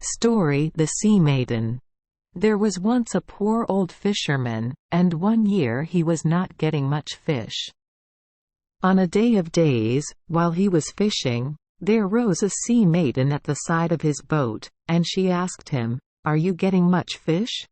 Story: The Sea-maiden. There was once a poor old fisherman, and one year he was not getting much fish. On a day of days, while he was fishing, there rose a sea-maiden at the side of his boat, and she asked him, "Are you getting much fish?"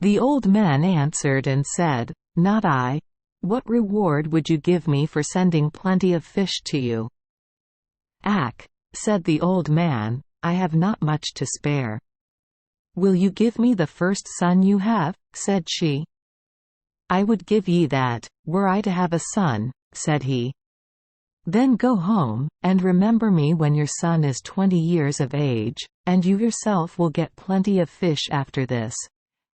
The old man answered and said, "Not I. What reward would you give me for sending plenty of fish to you?" "Ack," said the old man, "I have not much to spare." "Will you give me the first son you have?" said she. "I would give ye that, were I to have a son," said he. "Then go home, and remember me when your son is 20 years of age, and you yourself will get plenty of fish after this."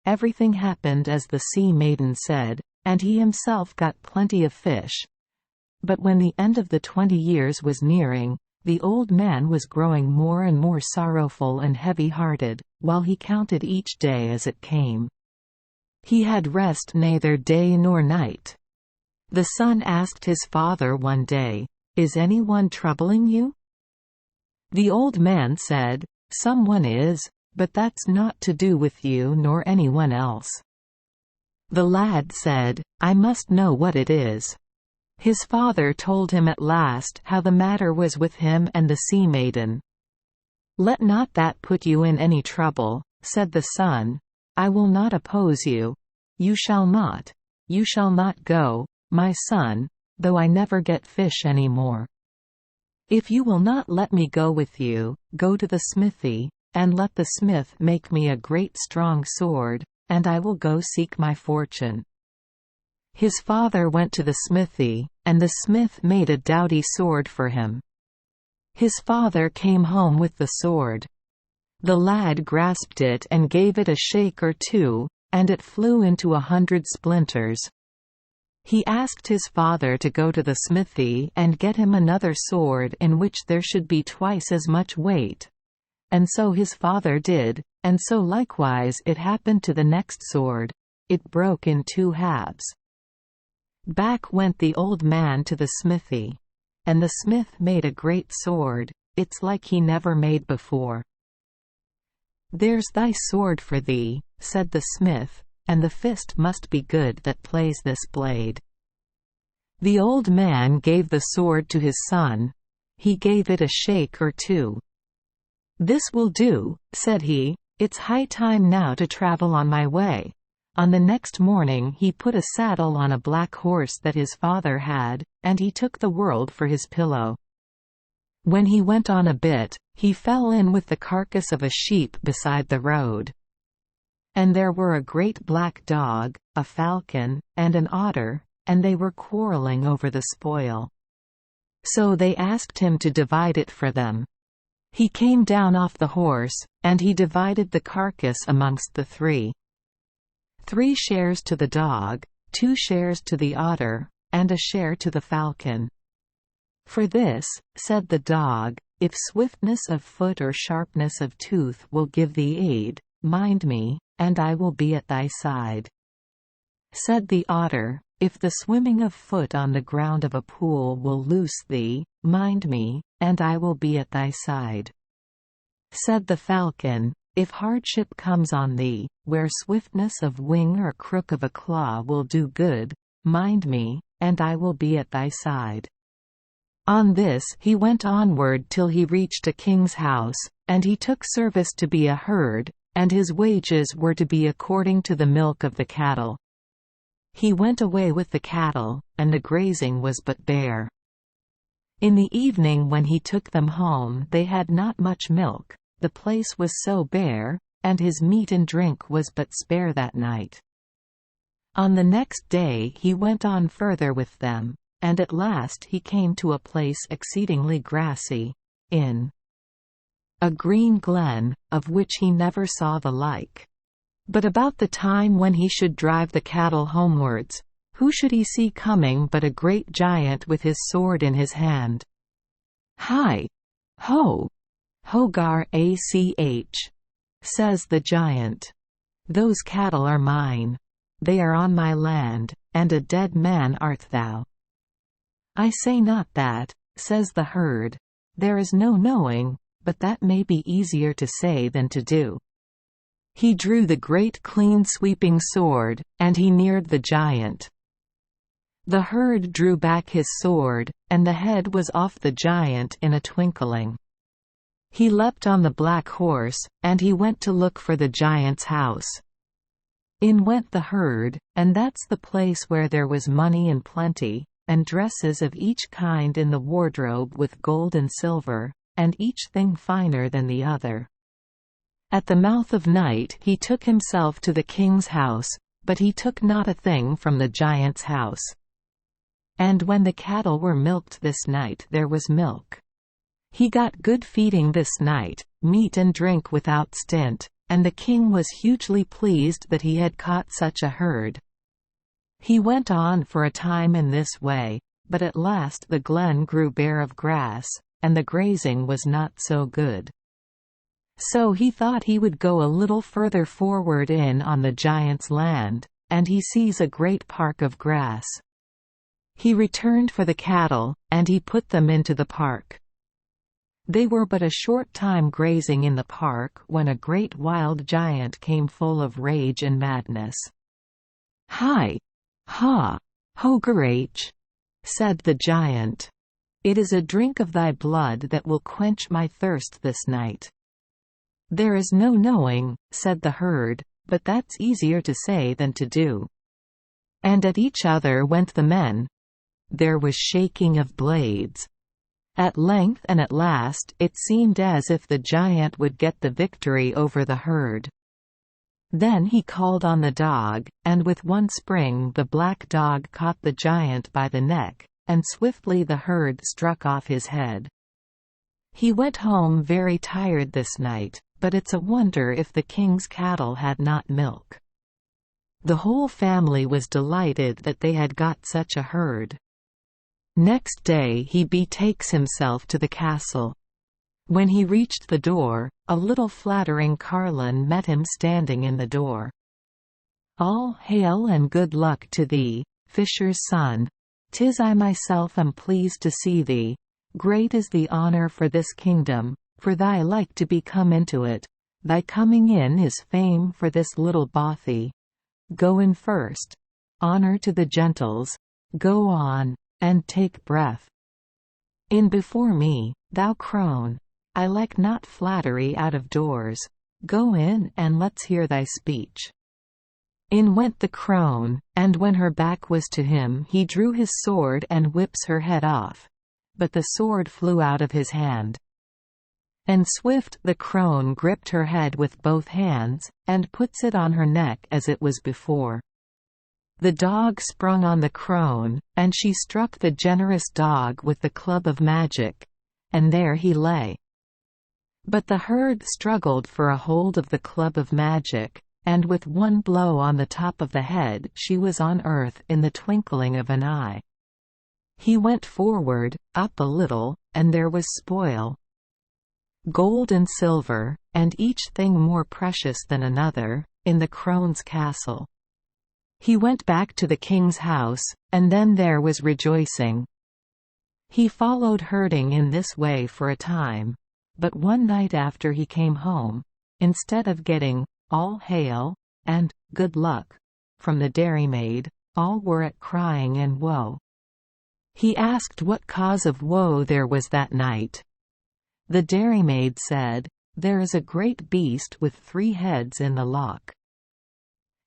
Everything happened as the sea-maiden said, and he himself got plenty of fish. But when the end of the 20 years was nearing, the old man was growing more and more sorrowful and heavy-hearted, while he counted each day as it came. He had rest neither day nor night. The son asked his father one day, "Is anyone troubling you?" The old man said, "Someone is, but that's not to do with you nor anyone else." The lad said, "I must know what it is." His father told him at last how the matter was with him and the sea-maiden. "Let not that put you in any trouble," said the son. "I will not oppose you. You shall not go, my son, though I never get fish any more. If you will not let me go with you, go to the smithy, and let the smith make me a great strong sword, and I will go seek my fortune." His father went to the smithy, and the smith made a doughty sword for him. His father came home with the sword. The lad grasped it and gave it a shake or two, and it flew into 100 splinters. He asked his father to go to the smithy and get him another sword in which there should be twice as much weight. And so his father did, and so likewise it happened to the next sword. It broke in 2 halves. Back went the old man to the smithy. And the smith made a great sword, it's like he never made before. "There's thy sword for thee," said the smith, "and the fist must be good that plays this blade." The old man gave the sword to his son. He gave it a shake or two. "This will do," said he, "it's high time now to travel on my way." On the next morning he put a saddle on a black horse that his father had, and he took the world for his pillow. When he went on a bit, he fell in with the carcass of a sheep beside the road. And there were a great black dog, a falcon, and an otter, and they were quarreling over the spoil. So they asked him to divide it for them. He came down off the horse, and he divided the carcass amongst the 3. 3 shares to the dog, 2 shares to the otter, and a share to the falcon. "For this," said the dog, "if swiftness of foot or sharpness of tooth will give thee aid, mind me, and I will be at thy side." Said the otter, "If the swimming of foot on the ground of a pool will loose thee, mind me, and I will be at thy side." Said the falcon, "If hardship comes on thee, where swiftness of wing or crook of a claw will do good, mind me, and I will be at thy side." On this he went onward till he reached a king's house, and he took service to be a herd, and his wages were to be according to the milk of the cattle. He went away with the cattle, and the grazing was but bare. In the evening when he took them home they had not much milk, the place was so bare, and his meat and drink was but spare that night. On the next day he went on further with them, and at last he came to a place exceedingly grassy, in a green glen, of which he never saw the like. But about the time when he should drive the cattle homewards, who should he see coming but a great giant with his sword in his hand. "Hi! Ho! Hogar ach," says the giant. "Those cattle are mine. They are on my land, and a dead man art thou." "I say not that," says the herd. "There is no knowing, but that may be easier to say than to do." He drew the great clean sweeping sword, and he neared the giant. The herd drew back his sword, and the head was off the giant in a twinkling. He leapt on the black horse, and he went to look for the giant's house. In went the herd, and that's the place where there was money and plenty, and dresses of each kind in the wardrobe with gold and silver, and each thing finer than the other. At the mouth of night he took himself to the king's house, but he took not a thing from the giant's house. And when the cattle were milked this night there was milk. He got good feeding this night, meat and drink without stint, and the king was hugely pleased that he had caught such a herd. He went on for a time in this way, but at last the glen grew bare of grass, and the grazing was not so good. So he thought he would go a little further forward in on the giant's land, and he sees a great park of grass. He returned for the cattle, and he put them into the park. They were but a short time grazing in the park when a great wild giant came full of rage and madness. "Hi! Ha! Hogarach!" said the giant. "It is a drink of thy blood that will quench my thirst this night." "There is no knowing," said the herd, "but that's easier to say than to do." And at each other went the men. There was shaking of blades. At length and at last it seemed as if the giant would get the victory over the herd. Then he called on the dog, and with one spring the black dog caught the giant by the neck, and swiftly the herd struck off his head. He went home very tired this night, but it's a wonder if the king's cattle had not milk. The whole family was delighted that they had got such a herd. Next day he betakes himself to the castle. When he reached the door, a little flattering carlin met him standing in the door. "All hail and good luck to thee, fisher's son. 'Tis I myself am pleased to see thee. Great is the honour for this kingdom, for thy like to be come into it. Thy coming in is fame for this little bothy. Go in first. Honour to the gentles. Go on, and take breath. In before me, thou crone. I like not flattery out of doors. Go in and let's hear thy speech." In went the crone, and when her back was to him he drew his sword and whips her head off. But the sword flew out of his hand. And swift the crone gripped her head with both hands, and puts it on her neck as it was before. The dog sprung on the crone, and she struck the generous dog with the club of magic, and there he lay. But the herd struggled for a hold of the club of magic, and with one blow on the top of the head she was on earth in the twinkling of an eye. He went forward, up a little, and there was spoil. Gold and silver, and each thing more precious than another, in the crone's castle. He went back to the king's house, and then there was rejoicing. He followed herding in this way for a time, but one night after he came home, instead of getting "all hail" and "good luck" from the dairymaid, all were at crying and woe. He asked what cause of woe there was that night. The dairymaid said, "There is a great beast with 3 heads in the lock.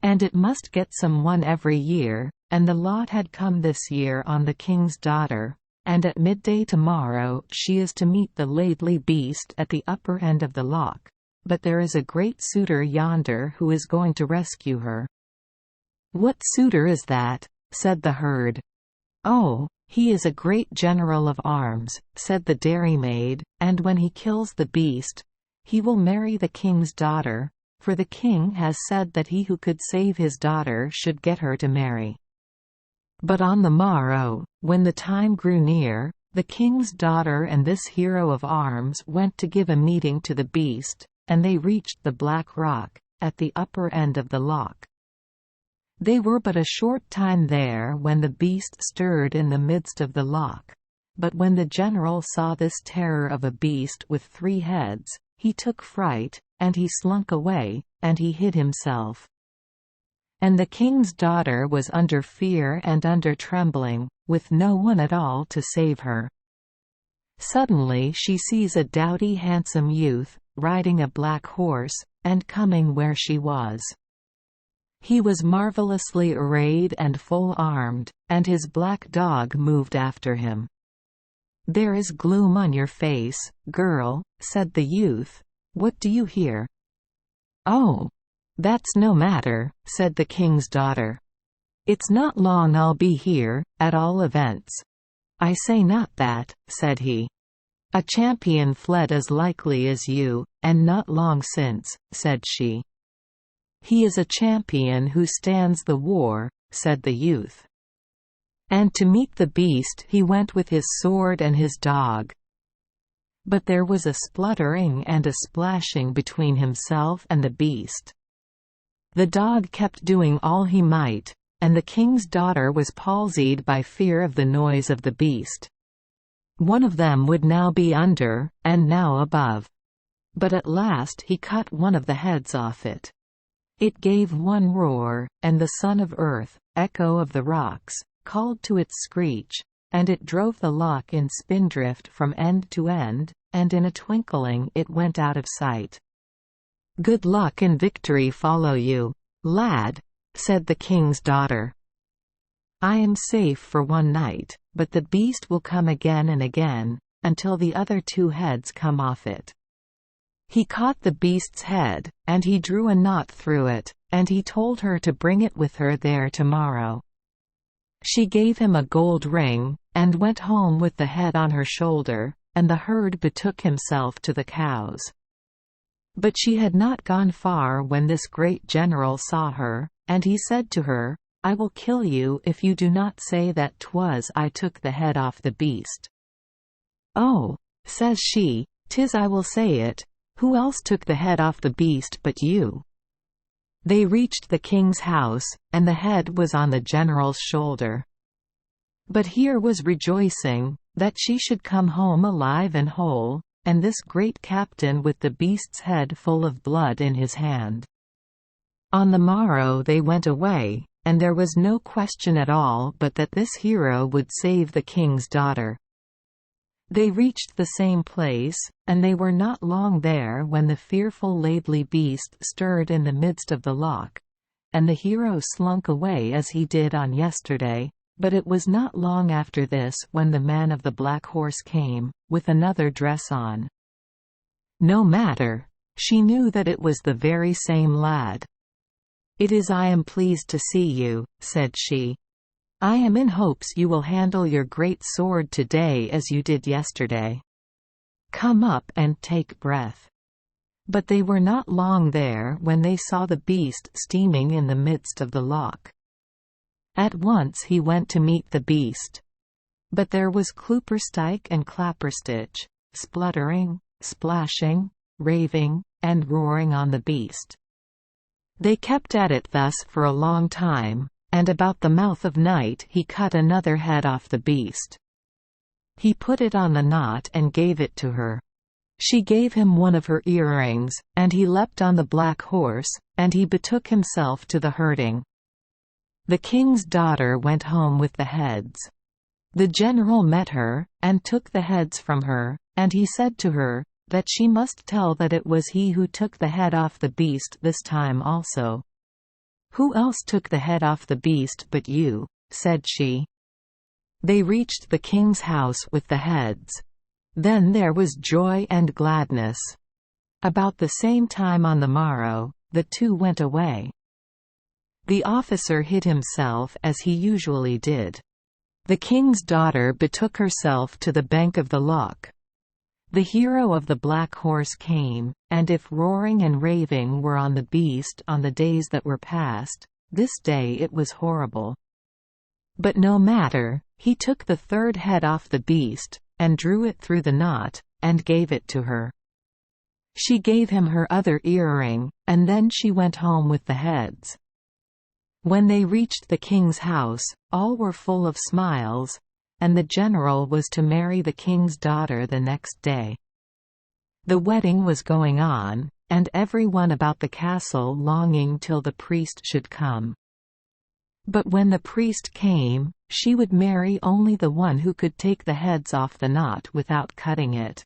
And it must get some one every year, and the lot had come this year on the king's daughter, and at midday tomorrow she is to meet the laidly beast at the upper end of the lock, but there is a great suitor yonder who is going to rescue her." "What suitor is that?" said the herd. "Oh, he is a great general of arms," said the dairymaid, "and when he kills the beast, he will marry the king's daughter, for the king has said that he who could save his daughter should get her to marry." But on the morrow, when the time grew near, the king's daughter and this hero of arms went to give a meeting to the beast, and they reached the black rock, at the upper end of the lock. They were but a short time there when the beast stirred in the midst of the lock. but when the general saw this terror of a beast with 3 heads, he took fright, and he slunk away, and he hid himself. And the king's daughter was under fear and under trembling, with no one at all to save her. Suddenly she sees a doughty handsome youth, riding a black horse, and coming where she was. He was marvelously arrayed and full-armed, and his black dog moved after him. "There is gloom on your face, girl," said the youth. "What do you hear?" "Oh, that's no matter," said the king's daughter. "It's not long I'll be here, at all events." "I say not that," said he. "A champion fled as likely as you, and not long since," said she. "He is a champion who stands the war," said the youth. And to meet the beast he went with his sword and his dog. But there was a spluttering and a splashing between himself and the beast. The dog kept doing all he might, and the king's daughter was palsied by fear of the noise of the beast. One of them would now be under, and now above. But at last he cut one of the heads off it. It gave one roar, and the son of earth, echo of the rocks, called to its screech, and it drove the lock in spindrift from end to end, and in a twinkling it went out of sight. "Good luck and victory follow you, lad," said the king's daughter. "I am safe for one night, but the beast will come again and again, until the other 2 heads come off it." He caught the beast's head, and he drew a knot through it, and he told her to bring it with her there tomorrow. She gave him a gold ring, and went home with the head on her shoulder, and the herd betook himself to the cows. But she had not gone far when this great general saw her, and he said to her, "I will kill you if you do not say that 'twas I took the head off the beast." "Oh," says she, "'tis I will say it. Who else took the head off the beast but you?" They reached the king's house, and the head was on the general's shoulder. But here was rejoicing, that she should come home alive and whole, and this great captain with the beast's head full of blood in his hand. On the morrow they went away, and there was no question at all but that this hero would save the king's daughter. They reached the same place, and they were not long there when the fearful Laidly beast stirred in the midst of the loch, and the hero slunk away as he did on yesterday. But it was not long after this when the man of the black horse came, with another dress on. No matter, she knew that it was the very same lad. "It is I am pleased to see you," said she. "I am in hopes you will handle your great sword today as you did yesterday. Come up and take breath." But they were not long there when they saw the beast steaming in the midst of the loch. At once he went to meet the beast. But there was Klooperstike and Clapperstitch, spluttering, splashing, raving, and roaring on the beast. They kept at it thus for a long time, and about the mouth of night he cut another head off the beast. He put it on the knot and gave it to her. She gave him one of her earrings, and he leapt on the black horse, and he betook himself to the herding. The king's daughter went home with the heads. The general met her, and took the heads from her, and he said to her, that she must tell that it was he who took the head off the beast this time also. "Who else took the head off the beast but you?" said she. They reached the king's house with the heads. Then there was joy and gladness. About the same time on the morrow, the 2 went away. The officer hid himself as he usually did. The king's daughter betook herself to the bank of the loch. The hero of the black horse came, and if roaring and raving were on the beast on the days that were past, this day it was horrible. But no matter, he took the 3rd head off the beast, and drew it through the knot, and gave it to her. She gave him her other earring, and then she went home with the heads. When they reached the king's house, all were full of smiles, and the general was to marry the king's daughter the next day. The wedding was going on, and everyone about the castle longing till the priest should come. But when the priest came, she would marry only the one who could take the heads off the knot without cutting it.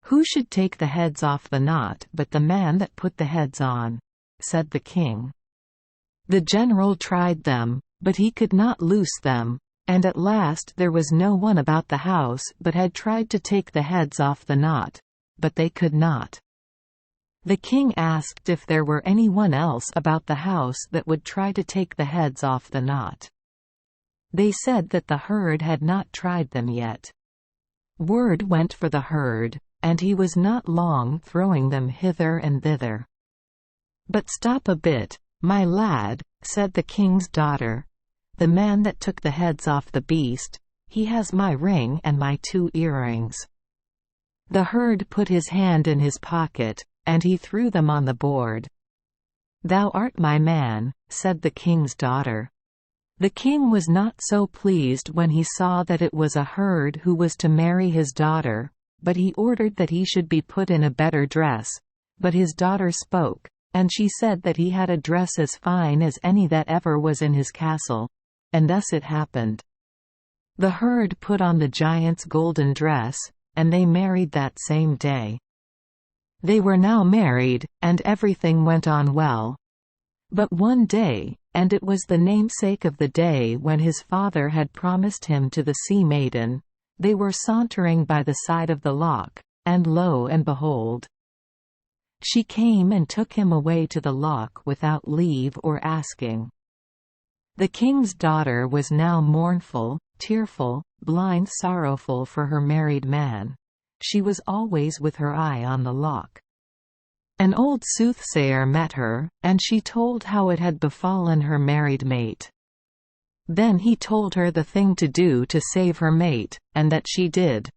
"Who should take the heads off the knot but the man that put the heads on?" said the king. The general tried them, but he could not loose them, and at last there was no one about the house but had tried to take the heads off the knot, but they could not. The king asked if there were anyone else about the house that would try to take the heads off the knot. They said that the herd had not tried them yet. Word went for the herd, and he was not long throwing them hither and thither. "But stop a bit, my lad," said the king's daughter. "The man that took the heads off the beast, he has my ring and my 2 earrings." The herd put his hand in his pocket, and he threw them on the board. "Thou art my man," said the king's daughter. The king was not so pleased when he saw that it was a herd who was to marry his daughter, but he ordered that he should be put in a better dress. But his daughter spoke, and she said that he had a dress as fine as any that ever was in his castle, and thus it happened. The herd put on the giant's golden dress, and they married that same day. They were now married, and everything went on well. But one day, and it was the namesake of the day when his father had promised him to the sea-maiden, they were sauntering by the side of the loch, and lo and behold, she came and took him away to the loch without leave or asking. The king's daughter was now mournful, tearful, blind, sorrowful for her married man. She was always with her eye on the loch. An old soothsayer met her, and she told how it had befallen her married mate. Then he told her the thing to do to save her mate, and that she did.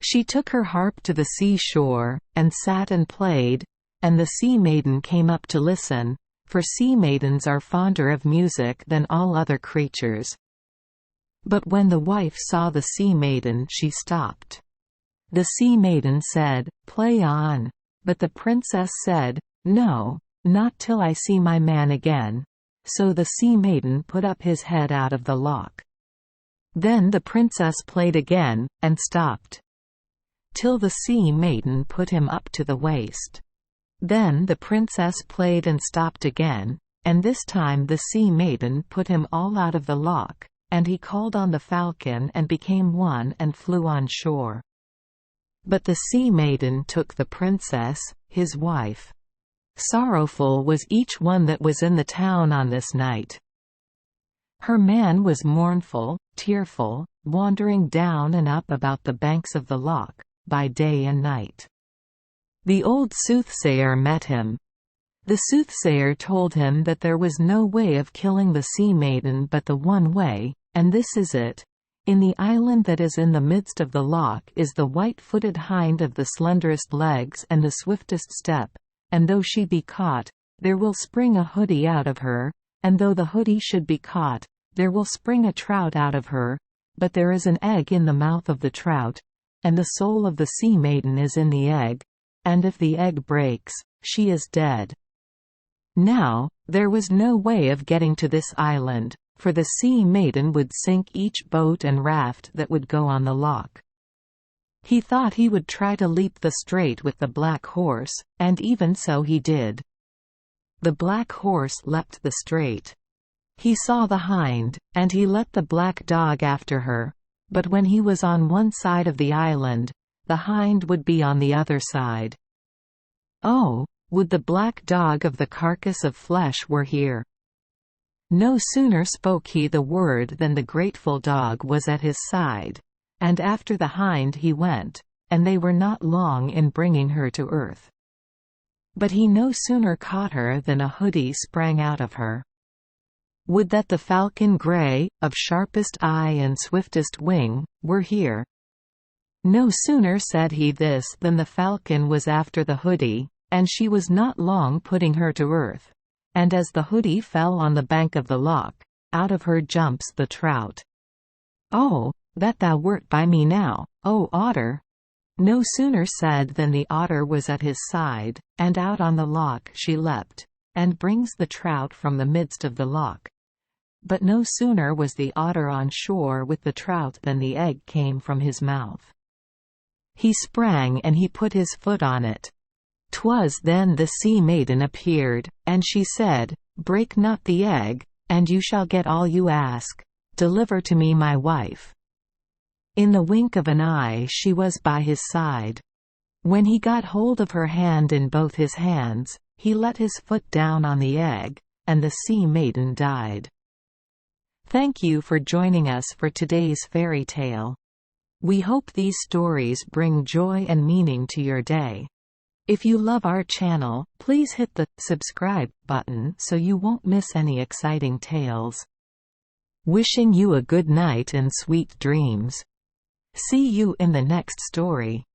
She took her harp to the sea-shore, and sat and played, and the sea-maiden came up to listen, for sea-maidens are fonder of music than all other creatures. But when the wife saw the sea-maiden, she stopped. The sea-maiden said, "Play on." But the princess said, "No, not till I see my man again." So the sea-maiden put up his head out of the loch. Then the princess played again, and stopped, till the sea-maiden put him up to the waist. Then the princess played and stopped again, and this time the sea-maiden put him all out of the loch, and he called on the falcon and became one and flew on shore. But the sea-maiden took the princess, his wife. Sorrowful was each one that was in the town on this night. Her man was mournful, tearful, wandering down and up about the banks of the loch, by day and night. The old soothsayer met him. The soothsayer told him that there was no way of killing the sea-maiden but the one way, and this is it. In the island that is in the midst of the loch is the white-footed hind of the slenderest legs and the swiftest step, and though she be caught, there will spring a hoodie out of her, and though the hoodie should be caught, there will spring a trout out of her, but there is an egg in the mouth of the trout, and the soul of the sea-maiden is in the egg, and if the egg breaks, she is dead. Now, there was no way of getting to this island, for the sea-maiden would sink each boat and raft that would go on the loch. He thought he would try to leap the strait with the black horse, and even so he did. The black horse leapt the strait. He saw the hind, and he let the black dog after her, but when he was on one side of the island, the hind would be on the other side. Oh, would the black dog of the carcass of flesh were here! No sooner spoke he the word than the grateful dog was at his side, and after the hind he went, and they were not long in bringing her to earth. But he no sooner caught her than a hoodie sprang out of her. Would that the falcon grey, of sharpest eye and swiftest wing, were here! No sooner said he this than the falcon was after the hoodie, and she was not long putting her to earth. And as the hoodie fell on the bank of the loch, out of her jumps the trout. "Oh, that thou wert by me now, O otter!" No sooner said than the otter was at his side, and out on the loch she leapt, and brings the trout from the midst of the loch. But no sooner was the otter on shore with the trout than the egg came from his mouth. He sprang and he put his foot on it. 'Twas then the sea-maiden appeared, and she said, "Break not the egg, and you shall get all you ask. Deliver to me my wife." In the wink of an eye she was by his side. When he got hold of her hand in both his hands, he let his foot down on the egg, and the sea-maiden died. Thank you for joining us for today's fairy tale. We hope these stories bring joy and meaning to your day. If you love our channel, please hit the subscribe button so you won't miss any exciting tales. Wishing you a good night and sweet dreams. See you in the next story.